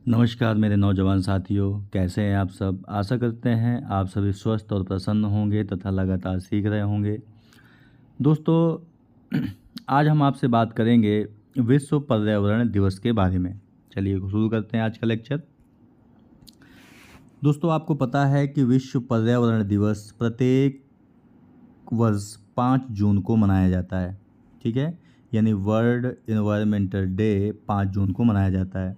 नमस्कार मेरे नौजवान साथियों, कैसे हैं आप सब। आशा करते हैं आप सभी स्वस्थ और प्रसन्न होंगे तथा लगातार सीख रहे होंगे। दोस्तों, आज हम आपसे बात करेंगे विश्व पर्यावरण दिवस के बारे में। चलिए शुरू करते हैं आज का लेक्चर। दोस्तों, आपको पता है कि विश्व पर्यावरण दिवस प्रत्येक वर्ष 5 जून को मनाया जाता है। ठीक है, यानी वर्ल्ड इन्वायरमेंटल डे 5 जून को मनाया जाता है।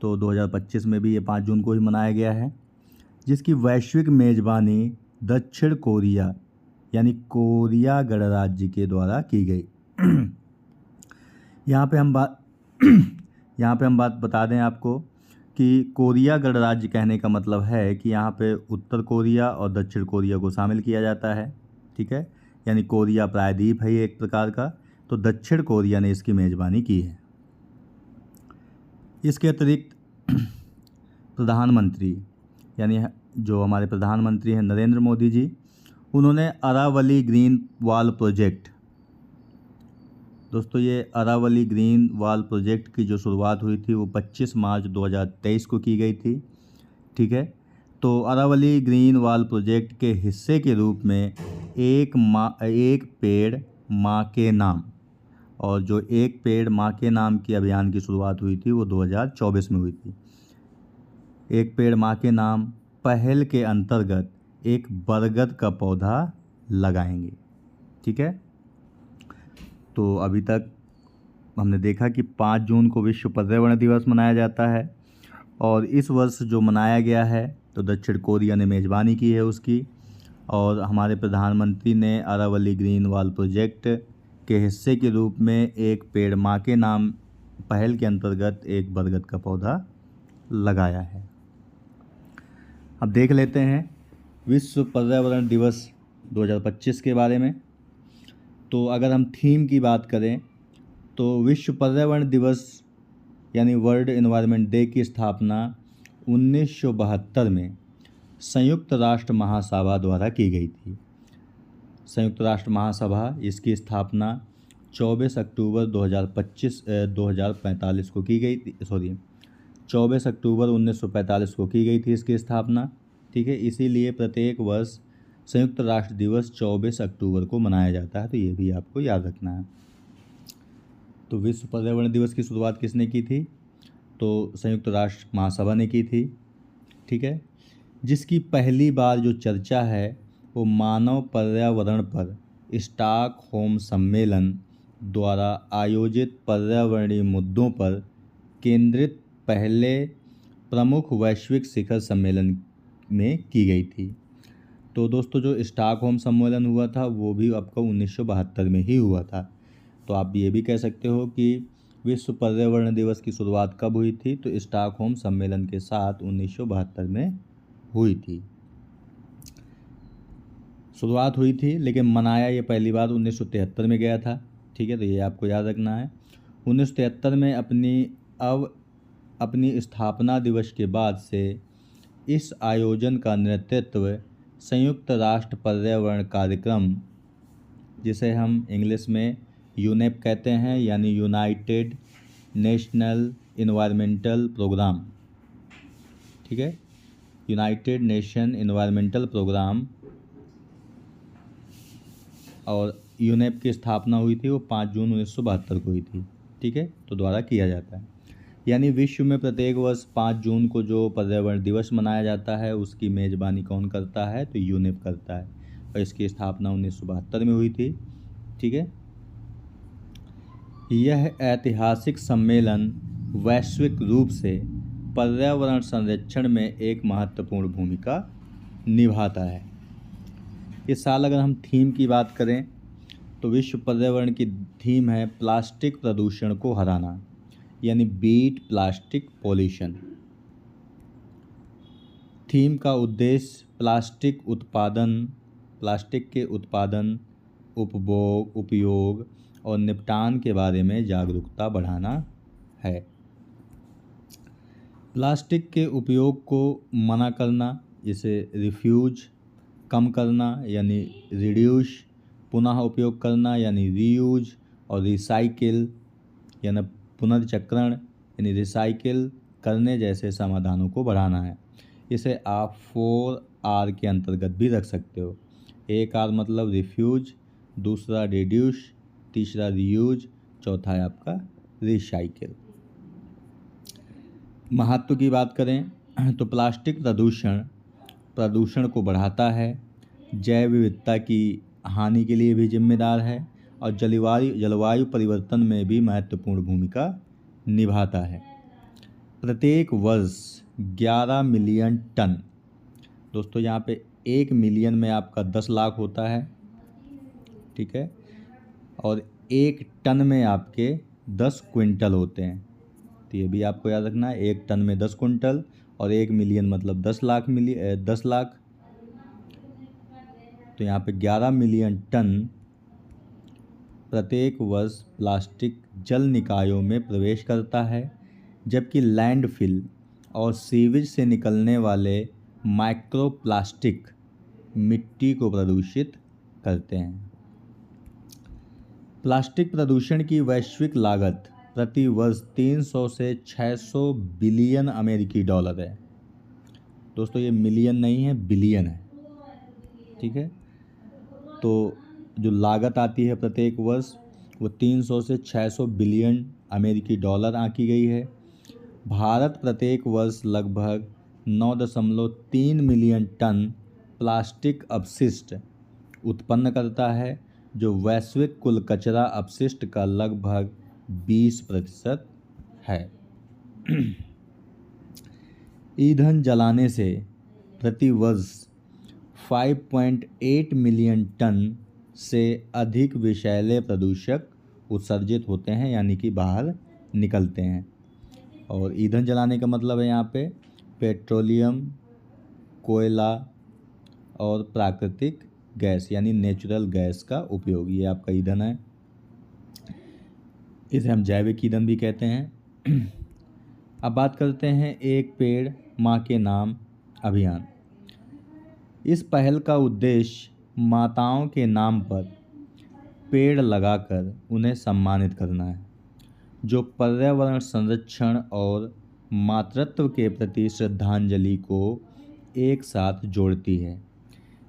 तो 2025 में भी ये 5 जून को ही मनाया गया है, जिसकी वैश्विक मेज़बानी दक्षिण कोरिया यानी कोरिया गणराज्य के द्वारा की गई। यहाँ पे हम बात यहाँ पे हम बात बता दें आपको कि कोरिया गणराज्य कहने का मतलब है कि यहाँ पे उत्तर कोरिया और दक्षिण कोरिया को शामिल किया जाता है। ठीक है, यानी कोरिया प्रायद्वीप है ये एक प्रकार का, तो दक्षिण कोरिया ने इसकी मेज़बानी की है। इसके अतिरिक्त प्रधानमंत्री यानी जो हमारे प्रधानमंत्री हैं नरेंद्र मोदी जी, उन्होंने अरावली ग्रीन वॉल प्रोजेक्ट, दोस्तों ये अरावली ग्रीन वॉल प्रोजेक्ट की जो शुरुआत हुई थी वो 25 मार्च 2023 को की गई थी। ठीक है, तो अरावली ग्रीन वॉल प्रोजेक्ट के हिस्से के रूप में एक पेड़ माँ के नाम, और जो एक पेड़ माँ के नाम की अभियान की शुरुआत हुई थी वो 2024 में हुई थी। एक पेड़ माँ के नाम पहल के अंतर्गत एक बरगद का पौधा लगाएंगे। ठीक है, तो अभी तक हमने देखा कि 5 जून को विश्व पर्यावरण दिवस मनाया जाता है, और इस वर्ष जो मनाया गया है तो दक्षिण कोरिया ने मेज़बानी की है उसकी, और हमारे प्रधानमंत्री ने अरावली ग्रीन वॉल प्रोजेक्ट के हिस्से के रूप में एक पेड़ माँ के नाम पहल के अंतर्गत एक बरगद का पौधा लगाया है। अब देख लेते हैं विश्व पर्यावरण दिवस 2025 के बारे में। तो अगर हम थीम की बात करें तो विश्व पर्यावरण दिवस यानी वर्ल्ड एनवायरनमेंट डे की स्थापना 1972 में संयुक्त राष्ट्र महासभा द्वारा की गई थी। संयुक्त राष्ट्र महासभा इसकी स्थापना 24 अक्टूबर 2045 को की गई थी। 24 अक्टूबर 1945 को की गई थी इसकी स्थापना। ठीक है, इसीलिए प्रत्येक वर्ष संयुक्त राष्ट्र दिवस 24 अक्टूबर को मनाया जाता है, तो ये भी आपको याद रखना है। तो विश्व पर्यावरण दिवस की शुरुआत किसने की थी? तो संयुक्त राष्ट्र महासभा ने की थी। ठीक है, जिसकी पहली बार जो चर्चा है वो मानव पर्यावरण पर स्टॉकहोम सम्मेलन द्वारा आयोजित पर्यावरणीय मुद्दों पर केंद्रित पहले प्रमुख वैश्विक शिखर सम्मेलन में की गई थी। तो दोस्तों, जो स्टॉकहोम सम्मेलन हुआ था वो भी आपका 1972 में ही हुआ था। तो आप ये भी कह सकते हो कि विश्व पर्यावरण दिवस की शुरुआत कब हुई थी? तो स्टॉकहोम सम्मेलन के साथ 1972 में हुई थी, शुरुआत हुई थी, लेकिन मनाया ये पहली बार 1973 में गया था। ठीक है, तो ये आपको याद रखना है। 1973 में अपनी स्थापना दिवस के बाद से इस आयोजन का नेतृत्व संयुक्त राष्ट्र पर्यावरण कार्यक्रम, जिसे हम इंग्लिश में यूनेप कहते हैं, यानी यूनाइटेड नेशनल इन्वायरमेंटल प्रोग्राम। ठीक है, यूनाइटेड नेशन इन्वायरमेंटल प्रोग्राम, और यूनेप की स्थापना हुई थी वो 5 जून 1972 को हुई थी। ठीक है, तो द्वारा किया जाता है। यानी विश्व में प्रत्येक वर्ष 5 जून को जो पर्यावरण दिवस मनाया जाता है उसकी मेज़बानी कौन करता है? तो यूनेप करता है, और इसकी स्थापना 1972 में हुई थी। ठीक है, यह ऐतिहासिक सम्मेलन वैश्विक रूप से पर्यावरण संरक्षण में एक महत्वपूर्ण भूमिका निभाता है। इस साल अगर हम थीम की बात करें तो विश्व पर्यावरण की थीम है प्लास्टिक प्रदूषण को हराना, यानी बीट प्लास्टिक पॉल्यूशन। थीम का उद्देश्य प्लास्टिक के उत्पादन, उपयोग और निपटान के बारे में जागरूकता बढ़ाना है। प्लास्टिक के उपयोग को मना करना, इसे रिफ्यूज कम करना यानी रिड्यूस, पुनः उपयोग करना यानी रीयूज, और रिसाइकिल यानी पुनर्चक्रण यानी रिसाइकिल करने जैसे समाधानों को बढ़ाना है। इसे आप 4R के अंतर्गत भी रख सकते हो। एक R मतलब रिफ्यूज, दूसरा रिड्यूस, तीसरा रीयूज, चौथा है आपका रिसाइकिल। महत्व की बात करें तो प्लास्टिक प्रदूषण को बढ़ाता है, जैव विविधता की हानि के लिए भी जिम्मेदार है और जलवायु परिवर्तन में भी महत्वपूर्ण भूमिका निभाता है। प्रत्येक वर्ष 11 मिलियन टन, दोस्तों यहाँ पे 1 मिलियन में आपका 10 लाख होता है, ठीक है, और 1 टन में आपके 10 क्विंटल होते हैं। तो ये भी आपको याद रखना है, 1 टन में 10 क्विंटल और 1 मिलियन मतलब 10 लाख। तो यहाँ पे 11 मिलियन टन प्रत्येक वर्ष प्लास्टिक जल निकायों में प्रवेश करता है, जबकि लैंडफिल और सीवेज से निकलने वाले माइक्रोप्लास्टिक मिट्टी को प्रदूषित करते हैं। प्लास्टिक प्रदूषण की वैश्विक लागत प्रति वर्ष 300 से 600 बिलियन अमेरिकी डॉलर है। दोस्तों ये मिलियन नहीं है, बिलियन है, ठीक है। तो जो लागत आती है प्रत्येक वर्ष वो 300 से 600 बिलियन अमेरिकी डॉलर आंकी गई है। भारत प्रत्येक वर्ष लगभग 9.3 मिलियन टन प्लास्टिक अपशिष्ट उत्पन्न करता है, जो वैश्विक कुल कचरा अपशिष्ट का लगभग 20% है। ईंधन जलाने से प्रति वर्ष 5.8 मिलियन टन से अधिक विषैले प्रदूषक उत्सर्जित होते हैं, यानी कि बाहर निकलते हैं। और ईंधन जलाने का मतलब है यहाँ पे पेट्रोलियम, कोयला और प्राकृतिक गैस यानी नेचुरल गैस का उपयोग, ये आपका ईंधन है। इसे हम जैविक ईंधन भी कहते हैं। अब बात करते हैं एक पेड़ माँ के नाम अभियान। इस पहल का उद्देश्य माताओं के नाम पर पेड़ लगाकर उन्हें सम्मानित करना है, जो पर्यावरण संरक्षण और मातृत्व के प्रति श्रद्धांजलि को एक साथ जोड़ती है।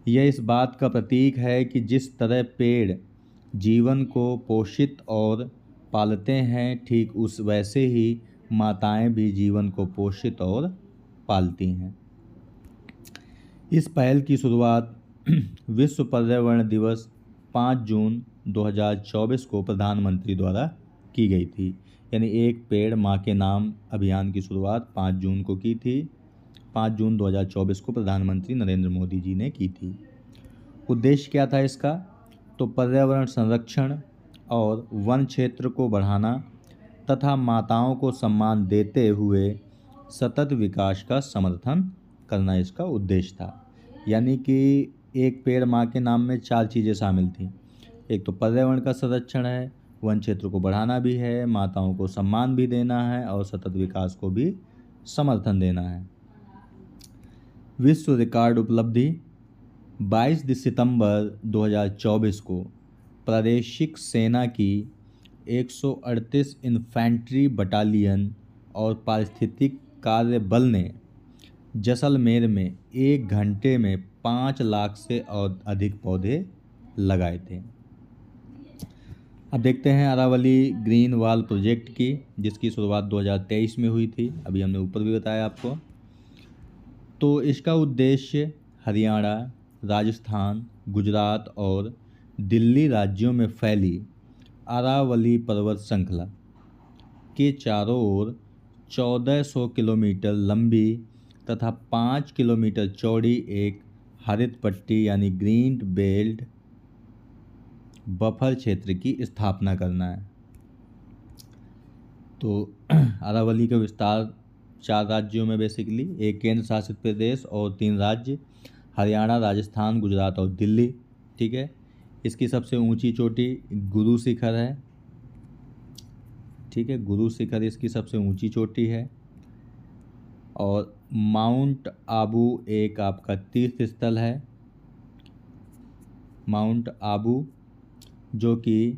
यह इस बात का प्रतीक है कि जिस तरह पेड़ जीवन को पोषित और पालते हैं, ठीक उस वैसे ही माताएं भी जीवन को पोषित और पालती हैं। इस पहल की शुरुआत विश्व पर्यावरण दिवस 5 जून 2024 को प्रधानमंत्री द्वारा की गई थी। यानी एक पेड़ माँ के नाम अभियान की शुरुआत 5 जून को की थी। 5 जून 2024 को प्रधानमंत्री नरेंद्र मोदी जी ने की थी। उद्देश्य क्या था इसका? तो पर्यावरण संरक्षण और वन क्षेत्र को बढ़ाना तथा माताओं को सम्मान देते हुए सतत विकास का समर्थन करना इसका उद्देश्य था। यानी कि एक पेड़ माँ के नाम में 4 चीज़ें शामिल थीं। एक तो पर्यावरण का संरक्षण है, वन क्षेत्र को बढ़ाना भी है, माताओं को सम्मान भी देना है और सतत विकास को भी समर्थन देना है। विश्व रिकॉर्ड उपलब्धि 22 सितंबर 2024 को प्रादेशिक सेना की 138 इन्फेंट्री बटालियन और पारिस्थितिक कार्य बल ने जैसलमेर में 1 घंटे में 5 लाख से और अधिक पौधे लगाए थे। अब देखते हैं अरावली ग्रीन वॉल प्रोजेक्ट की, जिसकी शुरुआत 2023 में हुई थी। अभी हमने ऊपर भी बताया आपको। तो इसका उद्देश्य हरियाणा, राजस्थान, गुजरात और दिल्ली राज्यों में फैली अरावली पर्वत श्रृंखला के चारों ओर 1400 किलोमीटर लंबी तथा 5 किलोमीटर चौड़ी एक हरित पट्टी यानी ग्रीन बेल्ट बफर क्षेत्र की स्थापना करना है। तो अरावली का विस्तार 4 राज्यों में बेसिकली, एक केंद्र शासित प्रदेश और 3 राज्य हरियाणा, राजस्थान, गुजरात और दिल्ली, ठीक है। इसकी सबसे ऊंची चोटी गुरु शिखर है, ठीक है। गुरु शिखर इसकी सबसे ऊंची चोटी है। और माउंट आबू एक आपका तीर्थ स्थल है, माउंट आबू, जो कि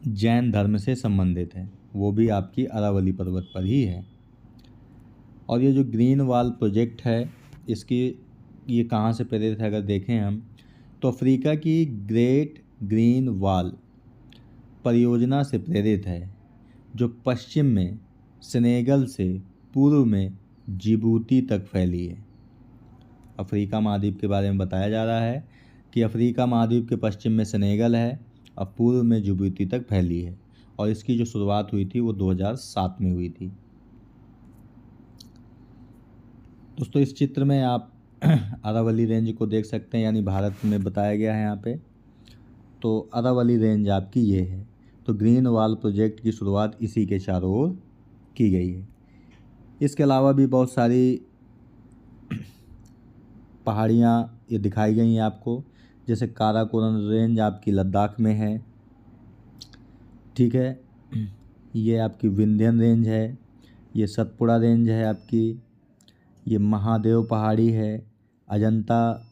जैन धर्म से संबंधित है, वो भी आपकी अरावली पर्वत पर ही है। और ये जो ग्रीन वॉल प्रोजेक्ट है इसकी ये कहाँ से प्रेरित है, अगर देखें हम तो अफ्रीका की ग्रेट ग्रीन वॉल परियोजना से प्रेरित है, जो पश्चिम में सेनेगल से पूर्व में जिबूती तक फैली है। अफ्रीका महाद्वीप के बारे में बताया जा रहा है कि अफ्रीका महाद्वीप के पश्चिम में सेनेगल है और पूर्व में जिबूती तक फैली है, और इसकी जो शुरुआत हुई थी वो 2007 में हुई थी। दोस्तों इस चित्र में आप अरावली रेंज को देख सकते हैं, यानी भारत में बताया गया है यहाँ पे। तो अरावली रेंज आपकी ये है। तो ग्रीन वॉल प्रोजेक्ट की शुरुआत इसी के चारों ओर की गई है। इसके अलावा भी बहुत सारी पहाड़ियाँ ये दिखाई गई हैं आपको, जैसे काराकोरम रेंज आपकी लद्दाख में है, ठीक है। ये आपकी विंध्यन रेंज है, ये सतपुड़ा रेंज है आपकी, ये महादेव पहाड़ी है, अजंता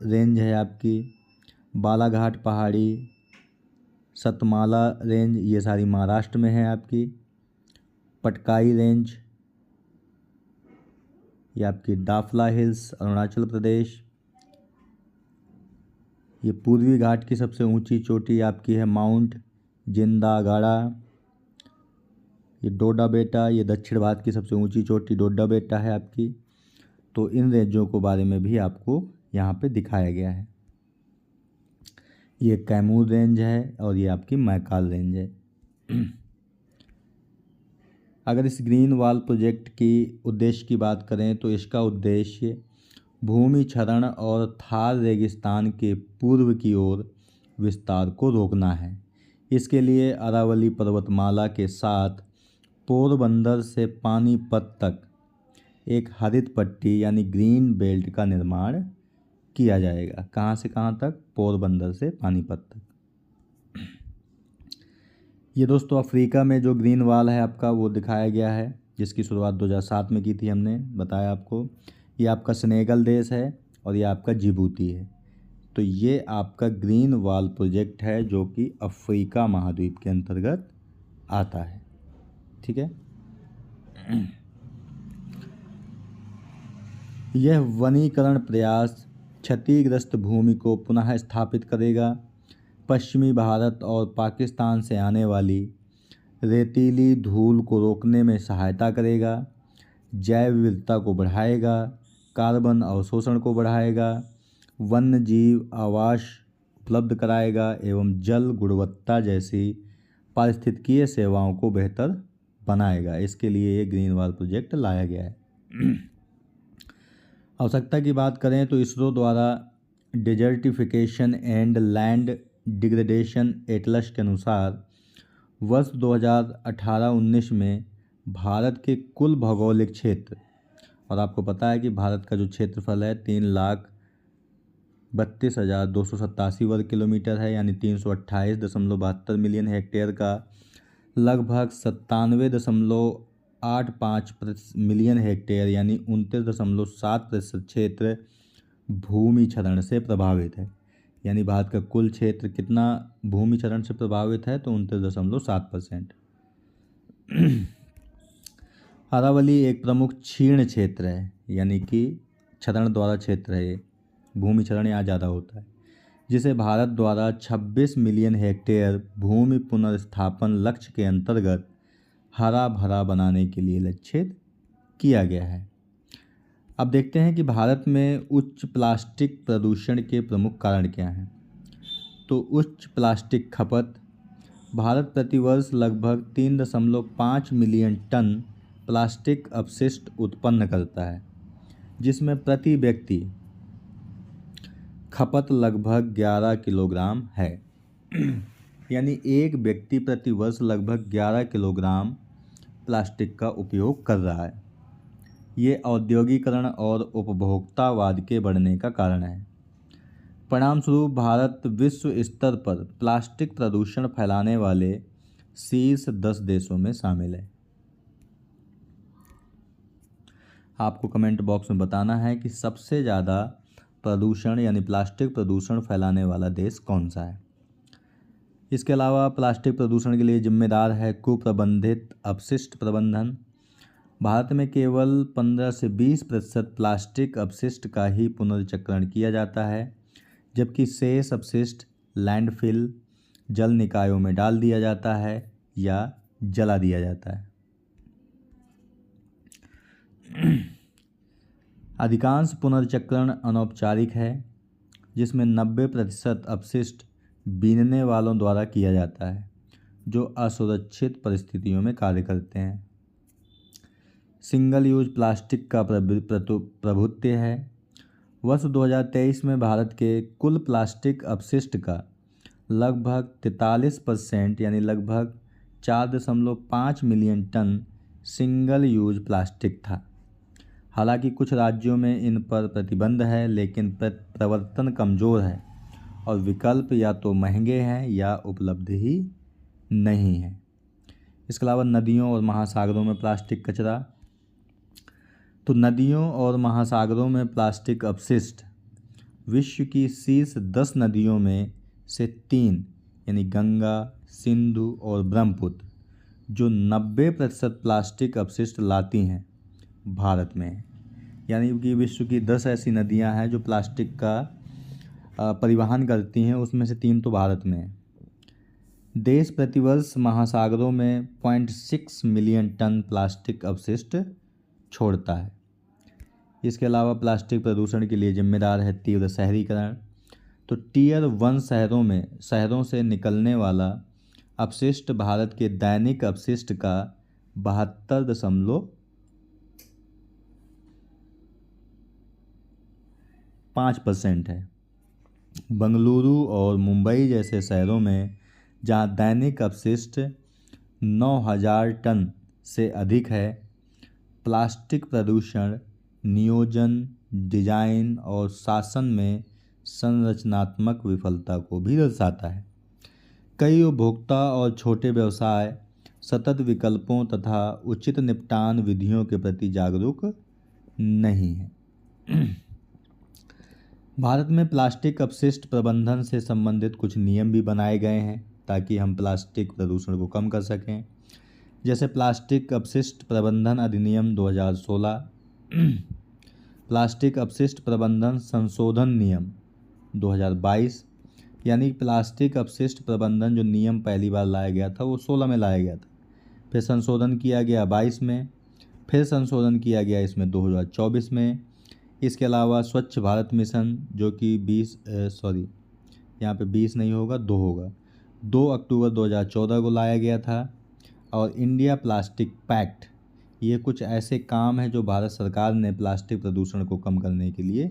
रेंज है आपकी, बालाघाट पहाड़ी, सतमाला रेंज ये सारी महाराष्ट्र में है आपकी, पटकाई रेंज ये आपकी दाफला हिल्स अरुणाचल प्रदेश, ये पूर्वी घाट की सबसे ऊंची चोटी आपकी है माउंट जिंदागाड़ा, ये डोडा बेटा, ये दक्षिण भारत की सबसे ऊंची चोटी डोडा बेटा है आपकी। तो इन रेंजों के बारे में भी आपको यहाँ पे दिखाया गया है। ये कैमूर रेंज है और ये आपकी मैकाल रेंज है। अगर इस ग्रीन वॉल प्रोजेक्ट की उद्देश्य की बात करें तो इसका उद्देश्य भूमि क्षरण और थार रेगिस्तान के पूर्व की ओर विस्तार को रोकना है। इसके लिए अरावली पर्वतमाला के साथ पोरबंदर से पानीपत तक एक हरित पट्टी यानी ग्रीन बेल्ट का निर्माण किया जाएगा। कहाँ से कहाँ तक? पोरबंदर से पानीपत तक। ये दोस्तों अफ्रीका में जो ग्रीन वॉल है आपका वो दिखाया गया है, जिसकी शुरुआत 2007 में की थी, हमने बताया आपको। ये आपका सेनेगल देश है और ये आपका जिबूती है। तो ये आपका ग्रीन वॉल प्रोजेक्ट है जो कि अफ्रीका महाद्वीप के अंतर्गत आता है, ठीक है। यह वनीकरण प्रयास क्षतिग्रस्त भूमि को पुनः स्थापित करेगा, पश्चिमी भारत और पाकिस्तान से आने वाली रेतीली धूल को रोकने में सहायता करेगा, जैव विविधता को बढ़ाएगा, कार्बन अवशोषण को बढ़ाएगा, वन्य जीव आवास उपलब्ध कराएगा एवं जल गुणवत्ता जैसी पारिस्थितिकीय सेवाओं को बेहतर बनाएगा। इसके लिए ये ग्रीन वॉल प्रोजेक्ट लाया गया है। आवश्यकता की बात करें तो इसरो द्वारा desertification and land degradation Atlas के अनुसार वर्ष 2018-19 में भारत के कुल भौगोलिक क्षेत्र, और आपको पता है कि भारत का जो क्षेत्रफल है 3,32,287 वर्ग किलोमीटर है, यानी 328.72 मिलियन हेक्टेयर का लगभग 97.85 मिलियन हेक्टेयर यानी 29.7% क्षेत्र भूमि क्षरण से प्रभावित है। यानी भारत का कुल क्षेत्र कितना भूमि क्षरण से प्रभावित है? तो 29.7%। अरावली एक प्रमुख क्षीण क्षेत्र है, यानी कि क्षरण द्वारा क्षेत्र है, भूमि क्षरण यहाँ ज़्यादा होता है, जिसे भारत द्वारा 26 मिलियन हेक्टेयर भूमि पुनर्स्थापन लक्ष्य के अंतर्गत हरा भरा बनाने के लिए लक्षित किया गया है। अब देखते हैं कि भारत में उच्च प्लास्टिक प्रदूषण के प्रमुख कारण क्या हैं। तो उच्च प्लास्टिक खपत, भारत प्रतिवर्ष लगभग 3.5 मिलियन टन प्लास्टिक अपशिष्ट उत्पन्न करता है, जिसमें प्रति व्यक्ति खपत लगभग 11 किलोग्राम है। यानी एक व्यक्ति प्रति वर्ष लगभग 11 किलोग्राम प्लास्टिक का उपयोग कर रहा है। ये औद्योगिकरण और उपभोक्तावाद के बढ़ने का कारण है। परिणामस्वरूप भारत विश्व स्तर पर प्लास्टिक प्रदूषण फैलाने वाले शीर्ष 10 देशों में शामिल है। आपको कमेंट बॉक्स में बताना है कि सबसे ज़्यादा प्रदूषण यानी प्लास्टिक प्रदूषण फैलाने वाला देश कौन सा है। इसके अलावा प्लास्टिक प्रदूषण के लिए जिम्मेदार है कुप्रबंधित अपशिष्ट प्रबंधन, भारत में केवल 15 से 20% प्लास्टिक अपशिष्ट का ही पुनर्चक्रण किया जाता है, जबकि शेष अपशिष्ट लैंडफिल, जल निकायों में डाल दिया जाता है या जला दिया जाता है। अधिकांश पुनर्चक्रण अनौपचारिक है, जिसमें 90% अपशिष्ट बीनने वालों द्वारा किया जाता है, जो असुरक्षित परिस्थितियों में कार्य करते हैं। सिंगल यूज प्लास्टिक का प्रभुत्व है। वर्ष 2023 में भारत के कुल प्लास्टिक अपशिष्ट का लगभग 43% यानी लगभग 4.5 million ton single use plastic था। हालांकि कुछ राज्यों में इन पर प्रतिबंध है, लेकिन प्रवर्तन कमज़ोर है और विकल्प या तो महंगे हैं या उपलब्ध ही नहीं है। इसके अलावा नदियों और महासागरों में प्लास्टिक कचरा। तो नदियों और महासागरों में प्लास्टिक अपशिष्ट विश्व की शीर्ष 10 नदियों में से 3 यानी गंगा, सिंधु और ब्रह्मपुत्र, जो 90% प्लास्टिक अपशिष्ट लाती हैं, भारत में। यानी कि विश्व की 10 ऐसी नदियां हैं जो प्लास्टिक का परिवहन करती हैं, उसमें से 3 तो भारत में है। देश प्रतिवर्ष महासागरों में 0.6 मिलियन टन प्लास्टिक अपशिष्ट छोड़ता है। इसके अलावा प्लास्टिक प्रदूषण के लिए जिम्मेदार है तीव्र शहरीकरण। तो टियर 1 शहरों से निकलने वाला अपशिष्ट भारत के दैनिक अपशिष्ट का 72.5% है। बंगलुरु और मुंबई जैसे शहरों में, जहां दैनिक अपशिष्ट 9,000 टन से अधिक है, प्लास्टिक प्रदूषण नियोजन, डिजाइन और शासन में संरचनात्मक विफलता को भी दर्शाता है। कई उपभोक्ता और छोटे व्यवसाय सतत विकल्पों तथा उचित निपटान विधियों के प्रति जागरूक नहीं हैं। भारत में प्लास्टिक अपशिष्ट प्रबंधन से संबंधित कुछ नियम भी बनाए गए हैं ताकि हम प्लास्टिक प्रदूषण को कम कर सकें। जैसे प्लास्टिक अपशिष्ट प्रबंधन अधिनियम 2016, प्लास्टिक अपशिष्ट प्रबंधन संशोधन नियम 2022, यानी प्लास्टिक अपशिष्ट प्रबंधन जो नियम पहली बार लाया गया था वो 16 में लाया गया था, फिर संशोधन किया गया 22 में, फिर संशोधन किया गया इसमें 2024 में। इसके अलावा स्वच्छ भारत मिशन जो कि 20 नहीं होगा, 2 होगा, 2 अक्टूबर 2014 को लाया गया था। और इंडिया प्लास्टिक पैक्ट, ये कुछ ऐसे काम हैं जो भारत सरकार ने प्लास्टिक प्रदूषण को कम करने के लिए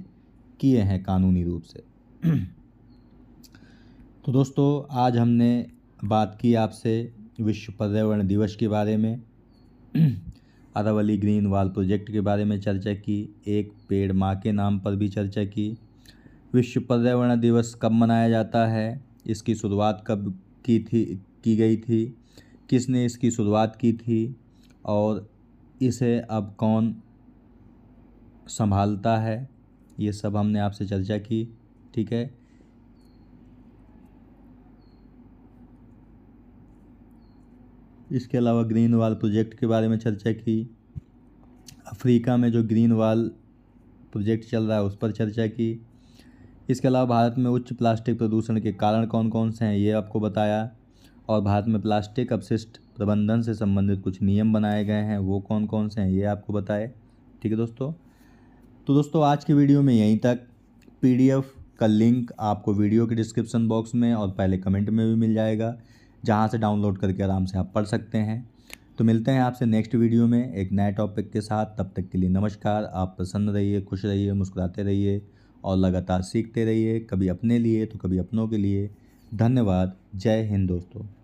किए हैं कानूनी रूप से। तो दोस्तों, आज हमने बात की आपसे विश्व पर्यावरण दिवस के बारे में, अरावली ग्रीन वॉल प्रोजेक्ट के बारे में चर्चा की, एक पेड़ माँ के नाम पर भी चर्चा की, विश्व पर्यावरण दिवस कब मनाया जाता है, इसकी शुरुआत कब की गई थी, किसने इसकी शुरुआत की थी और इसे अब कौन संभालता है, ये सब हमने आपसे चर्चा की। ठीक है, इसके अलावा ग्रीन वॉल प्रोजेक्ट के बारे में चर्चा की, अफ्रीका में जो ग्रीन वॉल प्रोजेक्ट चल रहा है उस पर चर्चा की। इसके अलावा भारत में उच्च प्लास्टिक प्रदूषण के कारण कौन कौन से हैं ये आपको बताया, और भारत में प्लास्टिक अपशिष्ट प्रबंधन से संबंधित कुछ नियम बनाए गए हैं, वो कौन कौन से हैं ये आपको बताए। ठीक है दोस्तों, तो दोस्तों आज की वीडियो में यहीं तक। PDF का लिंक आपको वीडियो के डिस्क्रिप्शन बॉक्स में और पहले कमेंट में भी मिल जाएगा, जहां से डाउनलोड करके आराम से आप पढ़ सकते हैं। तो मिलते हैं आपसे नेक्स्ट वीडियो में एक नए टॉपिक के साथ। तब तक के लिए नमस्कार। आप प्रसन्न रहिए, खुश रहिए, मुस्कुराते रहिए और लगातार सीखते रहिए, कभी अपने लिए तो कभी अपनों के लिए। धन्यवाद। जय हिंद दोस्तों।